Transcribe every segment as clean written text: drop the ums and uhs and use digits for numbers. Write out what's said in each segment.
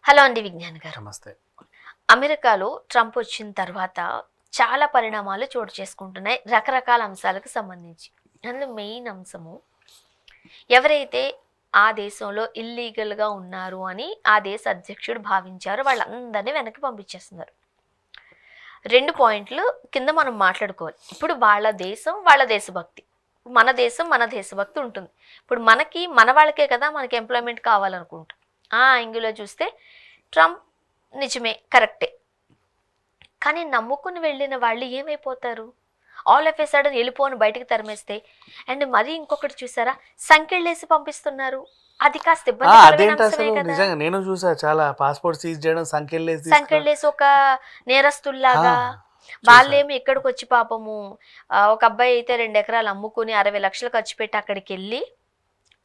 Hello అండి విజ్ఞాన్ గారు. నమస్తే. అమెరికాలో ట్రంప్ వచ్చిన తర్వాత చాలా పరిణామాలు చోటు చేసుకుంటున్నాయి రకరకాల అంశాలకు సంబంధించి. అందులో మెయిన్ అంశము ఎవరైతే ఆ దేశంలో ఇల్లీగల్గా ఉన్నారు అని ఆ దేశ అధ్యక్షుడు భావించారో వాళ్ళందరినీ వెనక్కి పంపించేస్తున్నారు. 2 పాయింట్లు కింద మనం మాట్లాడుకోవాలి. ఇప్పుడు వాళ్ళ దేశం వాళ్ళ దేశభక్తి, మన దేశం మన దేశభక్తి ఉంటుంది. ఇప్పుడు మన వాళ్ళకే కదా మనకి ఎంప్లాయ్మెంట్ కావాలనుకుంటాం. ఆ యాంగిల్లో చూస్తే ట్రంప్ నిజమే, కరెక్టే. కానీ నమ్ముకుని వెళ్ళిన వాళ్ళు ఏమైపోతారు? ఆల్ ఆఫ్ ఏ సడన్ వెళ్ళిపోని బయటికి తరిమేస్తే. అండ్ మరి ఇంకొకటి చూసారా, సంకెళ్ళేసి పంపిస్తున్నారు. అది కాస్త ఇబ్బందికరమైన అదేంటి అంశమే అసలు? కదా. నిజంగా నేను చూసా, చాలా పాస్పోర్ట్ సీజ్ చేయడం, సంఖ్యలేసి సంకెళ్ళేసి ఒక నేరస్తుల్లాగా. వాళ్ళేమి ఇక్కడికి వచ్చి పాపము ఒక అబ్బాయి అయితే 2 ఎకరాలు అమ్ముకుని 60 లక్షలు ఖర్చు పెట్టి అక్కడికి వెళ్ళి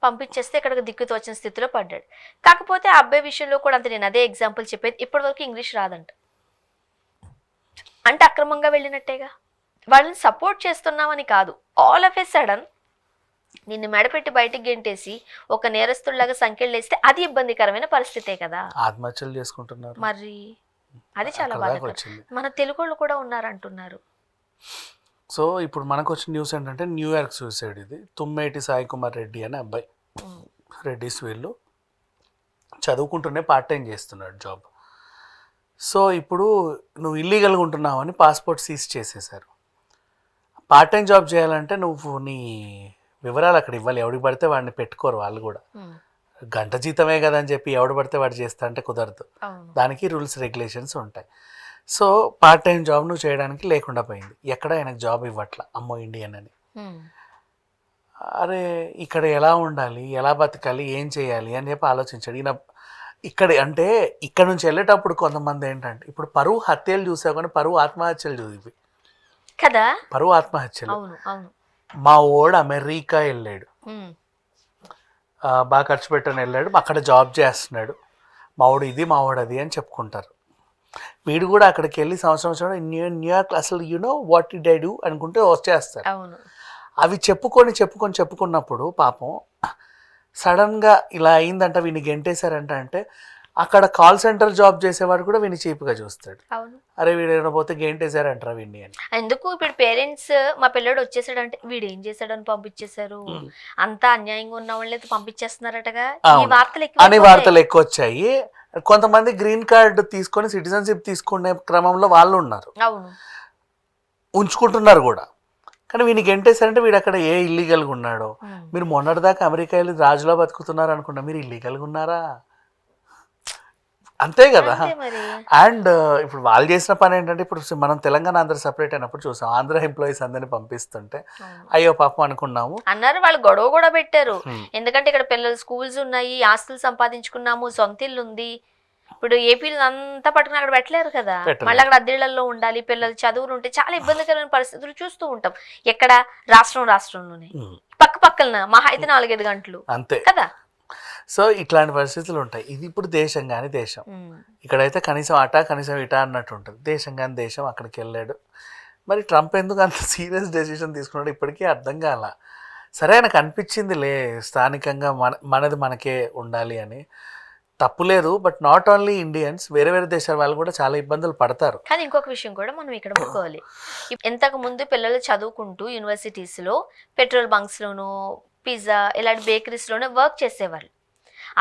పంపించేస్తే ఇక్కడికి దిక్కుతోచిన స్థితిలో పడ్డాడు. కాకపోతే ఆ అబ్బాయి విషయంలో కూడా అంతే. నేను అదే ఎగ్జాంపుల్ చెప్పేది. ఇప్పటివరకు ఇంగ్లీష్ రాదంట, అంటే అక్రమంగా వెళ్ళినట్టేగా. వాళ్ళని సపోర్ట్ చేస్తున్నామని కాదు, ఆల్ ఆఫ్ ఏ సడన్ నిన్ను మెడపెట్టి బయటికి గెంటేసి ఒక నేరస్తుల్లాగా సంఖ్యలేస్తే అది ఇబ్బందికరమైన పరిస్థితే కదా. ఆత్మహత్యలు చేసుకుంటున్నారు. మరి అది చాలా బాధాకరం. మన తెలుగు కూడా ఉన్నారంటున్నారు. సో ఇప్పుడు మనకు వచ్చిన న్యూస్ ఏంటంటే, న్యూయార్క్ సూసైడ్. ఇది తుమ్మేటి సాయి కుమార్ రెడ్డి అనే అబ్బాయి. రెడ్డిస్ వీళ్ళు చదువుకుంటూనే పార్ట్ టైం చేస్తున్నాడు జాబ్. సో ఇప్పుడు నువ్వు ఇల్లీగల్గా ఉంటున్నావు అని పాస్పోర్ట్ సీజ్ చేసేసారు. పార్ట్ టైం జాబ్ చేయాలంటే నువ్వు నీ వివరాలు అక్కడ ఇవ్వాలి. ఎవడికి పడితే వాడిని పెట్టుకోరు వాళ్ళు కూడా. గంట జీతమే కదా అని చెప్పి ఎవడు పడితే వాడు చేస్తా అంటే కుదరదు. దానికి రూల్స్ రెగ్యులేషన్స్ ఉంటాయి. సో పార్ట్ టైం జాబ్ నువ్వు చేయడానికి లేకుండా పోయింది. ఎక్కడ ఆయనకు జాబ్ ఇవ్వట్ల, అమ్మో ఇండియన్ అని. అరే ఇక్కడ ఎలా ఉండాలి, ఎలా బతకాలి, ఏం చేయాలి అని చెప్పి ఆలోచించాడు ఈయన. ఇక్కడ నుంచి వెళ్ళేటప్పుడు కొంతమంది ఏంటంటే, ఇప్పుడు పరువు హత్యలు చూసావు కానీ పరువు ఆత్మహత్యలు చూసి కదా. పరువు ఆత్మహత్యలు. మా ఓడు అమెరికా వెళ్ళాడు, బాగా ఖర్చు పెట్టని వెళ్ళాడు, అక్కడ జాబ్ చేస్తున్నాడు. మావాడు ఇది మావాడు అది అని చెప్పుకుంటారు. వీడు కూడా అక్కడికి వెళ్ళి సంవత్సరం న్యూయార్క్ అసలు you know what did I do అనుకుంటే వచ్చేస్తారు. అవి చెప్పుకున్నప్పుడు పాపం సడన్గా ఇలా అయిందంట, వీడిని గెంటేశారంట. అంటే అక్కడ కాల్ సెంటర్ జాబ్ చేసేవాడు కూడా వీడిని చీప్గా చూస్తాడు. అరే వీడు పోతే గెంటేశారంటారా వీడిని అని. ఎందుకు ఇప్పుడు పేరెంట్స్ మా పిల్లడు వచ్చేసాడంటే వీడు ఏం చేశాడని పంపించేశారు, అంతా అన్యాయంగా ఉన్న వాళ్ళైతే పంపించేస్తున్నారటగా అని వార్తలు ఎక్కువ వచ్చాయి. కొంతమంది గ్రీన్ కార్డ్ తీసుకొని సిటిజన్షిప్ తీసుకునే క్రమంలో వాళ్ళు ఉన్నారు, ఉంచుకుంటున్నారు కూడా. కానీ వీనికి ఎంటేసారంటే వీడు అక్కడ ఏ ఇల్లీగల్గా ఉన్నాడో. మీరు మొన్నటిదాకా అమెరికా వెళ్ళి రాజులో బతుకుతున్నారు అనుకున్నా, మీరు ఇల్లీగల్గా ఉన్నారా? అంతే కదా. అండ్ ఇప్పుడు వాళ్ళు చేసిన పని ఏంటంటే, ఇప్పుడు మనం తెలంగాణ ఆంధ్ర సపరేట్ అయినప్పుడు చూసాం, ఆంధ్ర ఎంప్లాయీస్ అందరినీ పంపిస్తుంటే అయ్యో పాపం అనుకున్నాము అన్నారు. వాళ్ళు గొడవ కూడా పెట్టారు. ఎందుకంటే ఇక్కడ పిల్లలు స్కూల్స్ ఉన్నాయి, ఆస్తులు సంపాదించుకున్నాము, సొంత ఇల్లు ఉంది. ఇప్పుడు ఏపీలో అంతా పట్టుకుని అక్కడ పెట్టలేరు కదా. మళ్ళీ అక్కడ అద్దెళ్లలో ఉండాలి, పిల్లలు చదువులు ఉంటే చాలా ఇబ్బందికరమైన పరిస్థితులు చూస్తూ ఉంటాం. ఎక్కడ రాష్ట్రంలోనే పక్క పక్కన మహా అయితే 4-5 గంటలు అంతే కదా. సో ఇట్లాంటి పరిస్థితులు ఉంటాయి. ఇది ఇప్పుడు దేశం కానీ దేశం. ఇక్కడైతే కనీసం కనీసం ఇటా అన్నట్టు ఉంటుంది. దేశం కానీ దేశం. అక్కడికి వెళ్ళాడు. మరి ట్రంప్ ఎందుకు అంత సీరియస్ డెసిషన్ తీసుకున్నాడు ఇప్పటికీ అర్థం కాల. సరే ఆయనకు అనిపించిందిలే స్థానికంగా మనది మనకే ఉండాలి అని. తప్పులేదు. బట్ నాట్ ఓన్లీ ఇండియన్స్, వేరే వేరే దేశాల వాళ్ళు కూడా చాలా ఇబ్బందులు పడతారు. కానీ ఇంకొక విషయం కూడా మనం ఇక్కడ ఒప్పుకోవాలి. ఇంతకు ముందు పిల్లలు చదువుకుంటూ యూనివర్సిటీస్లో పెట్రోల్ బంక్స్లోనూ, పిజ్జా ఇలాంటి బేకరీస్లోనే వర్క్ చేసేవాళ్ళు.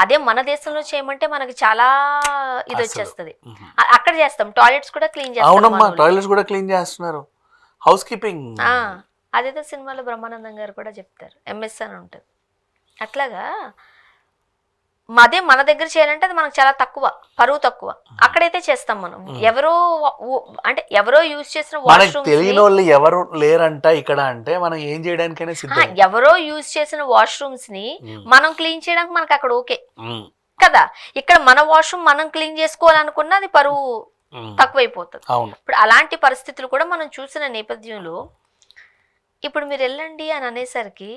అదే మన దేశంలో చేయమంటే మనకి చాలా ఇది వచ్చేస్తుంది. అక్కడ చేస్తాం, టాయిలెట్స్ కూడా క్లీన్ చేస్తాం. అవునమ్మా, టాయిలెట్స్ కూడా క్లీన్ చేస్తున్నారు, హౌస్ కీపింగ్. అదేదో సినిమాలో బ్రహ్మానందం గారు కూడా చెప్తారు, ఎంఎస్ అని ఉంటుంది. అట్లాగా అదే మన దగ్గర చేయాలంటే అది మనకు చాలా తక్కువ, పరువు తక్కువ. అక్కడైతే చేస్తాం మనం. ఎవరో యూజ్ చేసిన వాష్రూమ్, తెలియని వాళ్ళు ఎవరు లేరంట ఇక్కడ అంటే మనం ఏం చేయడానికైనా సిద్ధం. ఎవరో యూజ్ చేసిన వాష్రూమ్స్ ని మనం క్లీన్ చేయడానికి మనకు అక్కడ ఓకే కదా. ఇక్కడ మన వాష్రూమ్ మనం క్లీన్ చేసుకోవాలనుకున్నా అది పరువు తక్కువైపోతుంది. ఇప్పుడు అలాంటి పరిస్థితులు కూడా మనం చూసిన నేపథ్యంలో ఇప్పుడు మీరు వెళ్ళండి అని అనేసరికి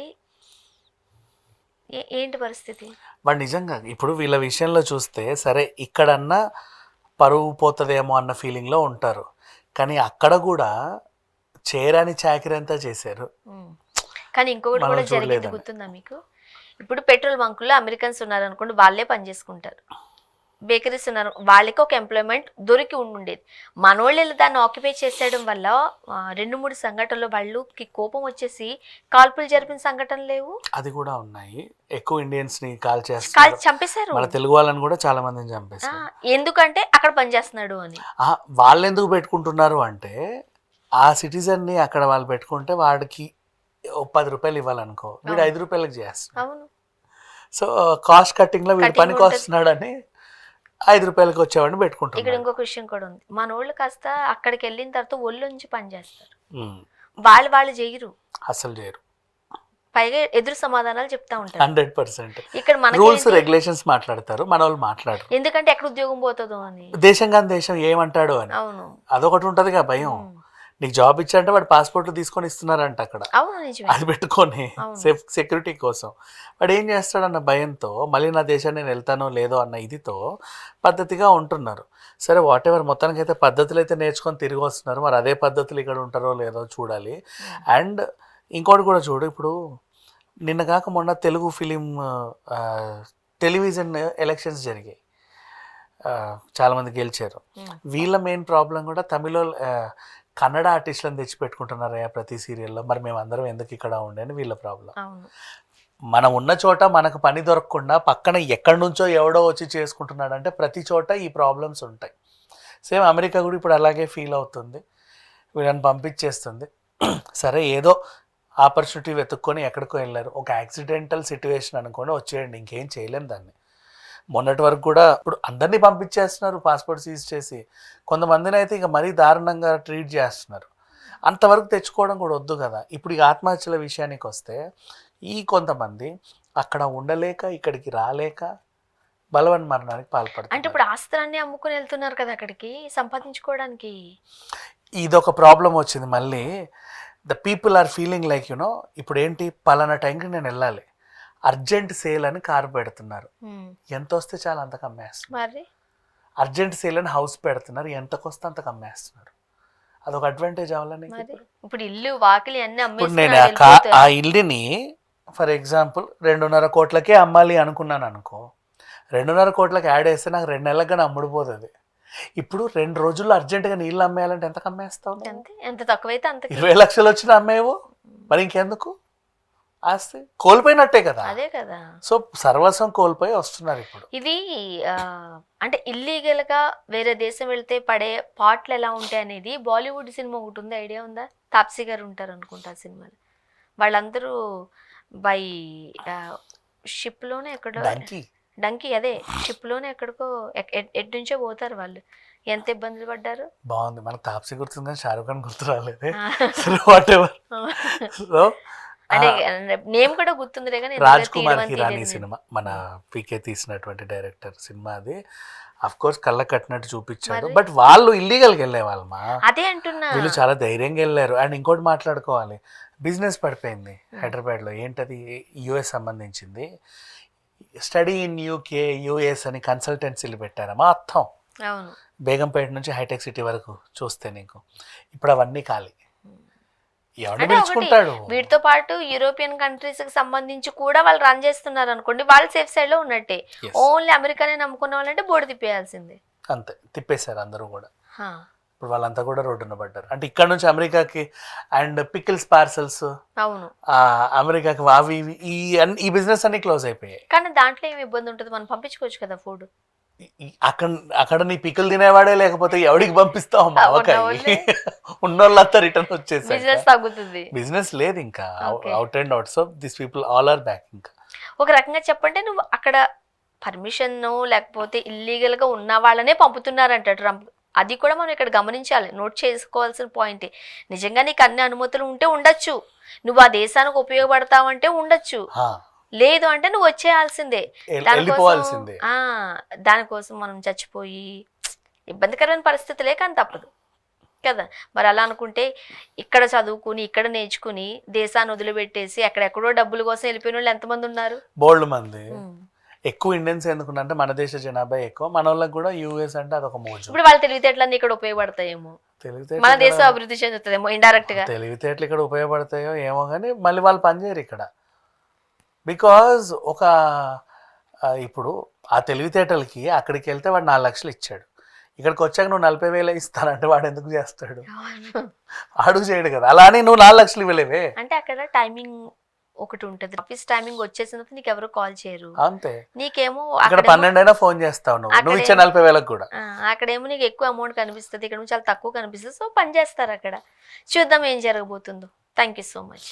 ఏంటి పరిస్థితి? వాడు నిజంగా ఇప్పుడు వీళ్ళ విషయంలో చూస్తే సరే ఇక్కడన్నా పరువు పోతుందేమో అన్న ఫీలింగ్లో ఉంటారు. కానీ అక్కడ కూడా చేరాని చాకరీ అంతా చేశారు. కానీ ఇంకొకటి కూడా జరిగేది గుర్తుందా మీకు? ఇప్పుడు పెట్రోల్ బంకుల్లో అమెరికన్స్ ఉన్నారు అనుకోండి, వాళ్ళే పని చేసుకుంటారు. బేకరీస్ ఉన్నారు, వాళ్ళకి ఒక ఎంప్లాయ్మెంట్ దొరికి ఉండేది. మనోళ్ళు వెళ్ళి దాన్ని ఆక్యుపై చేసేయడం వల్ల 2-3 సంఘటనలు వాళ్ళకి కోపం వచ్చేసి కాల్పులు జరిపిన సంఘటనలు లేవు. అది కూడా ఉన్నాయి. ఎక్కువ ఇండియన్స్ ని కాల్ కాల్చి చేస్తారు. చంపేశారు. మన తెలుగు వాళ్ళని కూడా చాలా మందిని చంపేశారు. ఎందుకంటే అక్కడ పనిచేస్తున్నాడు అని. వాళ్ళు ఎందుకు పెట్టుకుంటున్నారు అంటే, ఆ సిటిజన్ ని అక్కడ వాళ్ళు పెట్టుకుంటే వాడికి 10 రూపాయలు ఇవ్వాలనుకో, వీడు 5 రూపాయలకు చేస్తాడు. అవును. సో కాస్ట్ కట్టింగ్ లో వీడు Cutting పనికి వస్తున్నాడు అని 5 రూపాయలకు వచ్చేవాడిని ఇక్కడ పెట్టుకుంటున్నాడు. ఇంకొక విషయం కూడా ఉంది. మనోళ్ళు కాస్త అక్కడికి వెళ్ళిన తర్వాత ఒళ్ళు నుంచి పనిచేస్తారు, ఉమ్, వాళ్ళు చేయరు, అసలు చేయరు. పైగా ఎదురు సమాధానాలు చెప్తా ఉంటారు. 100% ఇక్కడ రూల్స్ మనకి రెగ్యులేషన్స్ మాట్లాడతారు, మన వాళ్ళు మాట్లాడరు. ఎందుకంటే ఎక్కడ ఉద్యోగం పోతుందో అని. దేశం కాని దేశం ఏమంటాడు అని అవును. అదొకటి ఉంటదిగా భయం. నీకు జాబ్ ఇచ్చారంటే వాడు పాస్పోర్ట్లు తీసుకొని ఇస్తున్నారంట అక్కడ, అవును నిజమే. అది పెట్టుకొని అవును. సెక్యూరిటీ కోసం. వాడు ఏం చేస్తాడన్న భయంతో మళ్ళీ నా దేశాన్ని నేను వెళ్తానో లేదో అన్న ఇదితో పద్ధతిగా ఉంటున్నారు. సరే వాట్ ఎవర్, మొత్తానికి అయితే పద్ధతులు అయితే నేర్చుకొని తిరిగి వస్తున్నారు. మరి అదే పద్ధతులు ఇక్కడ ఉంటారో లేదో చూడాలి. అండ్ ఇంకోటి కూడా చూడు, ఇప్పుడు నిన్న కాక మొన్న తెలుగు ఫిలిం టెలివిజన్ ఎలక్షన్స్ జరిగాయి, చాలామంది గెలిచారు. వీళ్ళ మెయిన్ ప్రాబ్లం కూడా తమిళ కన్నడ ఆర్టిస్టులను తెచ్చి పెట్టుకుంటున్నారయ్యా ప్రతి సీరియల్లో, మరి మేము అందరం ఎందుకు ఇక్కడ ఉండే అని వీళ్ళ ప్రాబ్లం. అవును. మనం ఉన్న చోట మనకు పని దొరకకుండా పక్కన ఎక్కడి నుంచో ఎవడో వచ్చి చేసుకుంటున్నాడు అంటే ప్రతి చోట ఈ ప్రాబ్లమ్స్ ఉంటాయి. సేమ్ అమెరికా కూడా ఇప్పుడు అలాగే ఫీల్ అవుతుంది, వీళ్ళని పంపించేస్తుంది. సరే ఏదో ఆపర్చునిటీ వెతుక్కొని ఎక్కడికో వెళ్ళారు, ఒక యాక్సిడెంటల్ సిచ్యువేషన్ అనుకొని వచ్చేయండి, ఇంకేం చేయలేం దాన్ని. మొన్నటి వరకు కూడా ఇప్పుడు అందరినీ పంపించేస్తున్నారు పాస్పోర్ట్ సీజ్ చేసి, కొంతమందిని అయితే ఇక మరీ దారుణంగా ట్రీట్ చేస్తున్నారు. అంతవరకు తెచ్చుకోవడం కూడా వద్దు కదా. ఇప్పుడు ఈ ఆత్మహత్యల విషయానికి వస్తే, ఈ కొంతమంది అక్కడ ఉండలేక ఇక్కడికి రాలేక బలవన్ మరణానికి అంటే పాల్పడుతున్నారు. ఇప్పుడు ఆస్తులన్నీ అమ్ముకుని వెళ్తున్నారు కదా అక్కడికి సంపాదించుకోవడానికి. ఇదొక ప్రాబ్లం వచ్చింది మళ్ళీ. The people are feeling like you know, ఇప్పుడు ఏంటి పలానా టైంకి నేను వెళ్ళాలి, అర్జెంట్ సేల్ అని కారు పెడుతున్నారు, ఎంత వస్తే చాలా అంతకు అమ్మేస్తున్నారు. మరి అర్జెంట్ సేల్ అని హౌస్ పెడుతున్నారు, ఎంతకు వస్తే అంతకు అమ్మేస్తున్నారు. అదొక అడ్వాంటేజ్ అవ్వాలని. మరి ఇప్పుడు ఇల్లు వాకిలి అన్ని ఇప్పుడు నేను అమ్మేస్తున్నారు. ఆ ఇల్లుని ఫర్ ఎగ్జాంపుల్ 2.5 కోట్లకే అమ్మాలి అనుకున్నాను అనుకో, 2.5 కోట్లకి యాడ్ వేస్తే నాకు 2 నెలలకు కానీ అమ్ముడుపోతుంది. ఇప్పుడు 2 రోజుల్లో అర్జెంటుగా నీళ్ళు అమ్మేయాలంటే ఎంతకు అమ్మేస్తావు? అంతే, ఎంత తక్కువైతే అంత. 20 లక్షలు వచ్చిన అమ్మేవో, మరి ఇంకెందుకు? ఆస్తి కోల్పోయినట్టే కదా. అదే కదా. సో సర్వస్వం కోల్పోయి వస్తున్నారు ఇప్పుడు. ఇది అంటే ఇల్లీగల్ గా వేరే దేశం వెళ్తే పడే పాటలు ఎలా ఉంటాయి అనేది బాలీవుడ్ సినిమా ఒకటి ఉంది, ఐడియా ఉందా? తాప్సీ గారు ఉంటారు అనుకుంటా ఆ సినిమాలో. వాళ్ళందరూ బై షిప్ లోనే ఎక్కడో, డంకీ అదే షిప్ లోనే ఎక్కడికో ఎటు నుంచో పోతారు వాళ్ళు. ఎంత ఇబ్బందులు పడ్డారు. బాగుంది. మనకు తాప్సీ గుర్తుంది కానీ షారూఖ్ ఖాన్ గుర్తు రాలేదే. What ever. సో అంటే నేమ్ కూడా గుర్తుందిలే కానీ రాజ్ కుమార్ హిరానీ సినిమా, మన పీకే తీసినటువంటి డైరెక్టర్ సినిమా అది. అఫ్ కోర్స్ కళ్ళ కట్టినట్టు చూపించాడు, బట్ వాళ్ళు ఇల్లీగల్కి వెళ్ళే వాళ్ళమా, అదే అంటున్నా. వీళ్ళు చాలా ధైర్యంగా వెళ్ళారు. అండ్ ఇంకోటి మాట్లాడుకోవాలి, బిజినెస్ పడిపోయింది హైదరాబాద్లో. ఏంటది? యుఎస్ సంబంధించింది. స్టడీ ఇన్ యూకే యుఎస్ అని కన్సల్టెన్సీలు పెట్టారు మొత్తం. అవును. బేగంపేట నుంచి హైటెక్ సిటీ వరకు చూస్తే నీకు ఇప్పుడు అవన్నీ ఖాళీ. ఎవరిని అంటే ఒకటి, పిలుచుకుంటాడు? వీటితో పాటు యూరోపియన్ కంట్రీస్ కి సంబంధించి కూడా వాళ్ళు రన్ చేస్తున్నారు అనుకోండి, వాళ్ళు సేఫ్ సైడ్ లో ఉన్నట్టే. ఓన్లీ అమెరికానే నమ్ముకున్న వాళ్ళంటే బోర్డు తిప్పేయాల్సిందే. అంతే, తిప్పేశారు అందరూ కూడా. హా. ఇప్పుడు వాళ్ళంతా కూడా రోడ్డున పడ్డారు. అంటే ఇక్కడ నుంచి అమెరికాకి అండ్ పికిల్స్ పార్సల్స్, అవును, అమెరికాకి అవి ఇవి ఈ బిజినెస్ అన్ని క్లోజ్ అయిపోయాయి. కానీ దాంట్లో ఏమి ఇబ్బంది ఉంటుంది, మనం పంపించుకోవచ్చు కదా ఫుడ్. అక్కడ నీ పిక్కలు తినేవాడే లేకపోతే ఎవడికి పంపిస్తావు? ఉన్నోళ్ళంతా రిటర్న్ వచ్చేసి బిజినెస్ తగ్గుతుంది, బిజినెస్ లేదు ఇంకా, out and out. So this people all are back. ఇంకా ఒక రకంగా చెప్పంటే నువ్వు అక్కడ పర్మిషన్ లేకపోతే ఇల్లీగల్ గా ఉన్న వాళ్ళనే పంపుతున్నారంట ట్రంప్. అది కూడా మనం ఇక్కడ గమనించాలి, నోట్ చేసుకోవాల్సిన పాయింటే. నిజంగా నీకు అన్ని అనుమతులు ఉంటే ఉండొచ్చు, నువ్వు ఆ దేశానికి ఉపయోగపడతావంటే ఉండొచ్చు, లేదు అంటే నువ్వు వచ్చేయాల్సిందే. దానికోసం మనం చచ్చిపోయి ఇబ్బందికరమైన పరిస్థితులే, కానీ తప్పదు కదా. మరి అలా అనుకుంటే ఇక్కడ చదువుకుని ఇక్కడ నేర్చుకుని దేశాన్ని వదిలిపెట్టేసి ఎక్కడెక్కడో డబ్బుల కోసం వెళ్ళిపోయిన వాళ్ళు ఎంతమంది ఉన్నారు? బోల్డ్ మంది. ఎక్కువ ఇండియన్స్ ఎందుకుంటే మన దేశ జనాభా ఎక్కువ, మన వాళ్ళకి కూడా యూఎస్ అంటే అదొక మోజు. ఇప్పుడు వాళ్ళ తెలివితేటలన్నీ ఇక్కడ ఉపయోగపడతాయేమో, మన దేశం అభివృద్ధి చెందుతుందేమో ఇండైరెక్ట్ గా. తెలివితేటలు ఇక్కడ ఉపయోగపడతాయో ఏమో కానీ మళ్ళీ వాళ్ళు పనిచేయరు ఇక్కడ. బికాజ్ ఇప్పుడు ఆ తెలివితేటలకి అక్కడికి వెళ్తే వాడు 4 లక్షలు ఇచ్చాడు. ఇక్కడికి వచ్చాక నువ్వు 40,000 ఇస్తానంటే వాడు ఎందుకు చేస్తాడు? అడుగు చేయడు కదా. అలా అని నువ్వు 4 లక్షలు ఇవ్వలేవే. అంటే అక్కడ టైమింగ్ ఒకటి ఉంటది. ఆఫీస్ టైమింగ్ వచ్చేసినప్పుడు నీకు ఎవరు కాల్ చేయరు. అంతే. నీకేమో అక్కడ 12 అయినా ఫోన్ చేస్తావు నువ్వు ఇచ్చే 40,000 కూడా. అక్కడేమో నీకు ఎక్కువ అమౌంట్ కనిపిస్తుంది, ఇక్కడ చాలా తక్కువ కనిపిస్తుంది. సో పని చేస్తారు అక్కడ. చూద్దాం ఏం జరగబోతుందో. Thank you so much.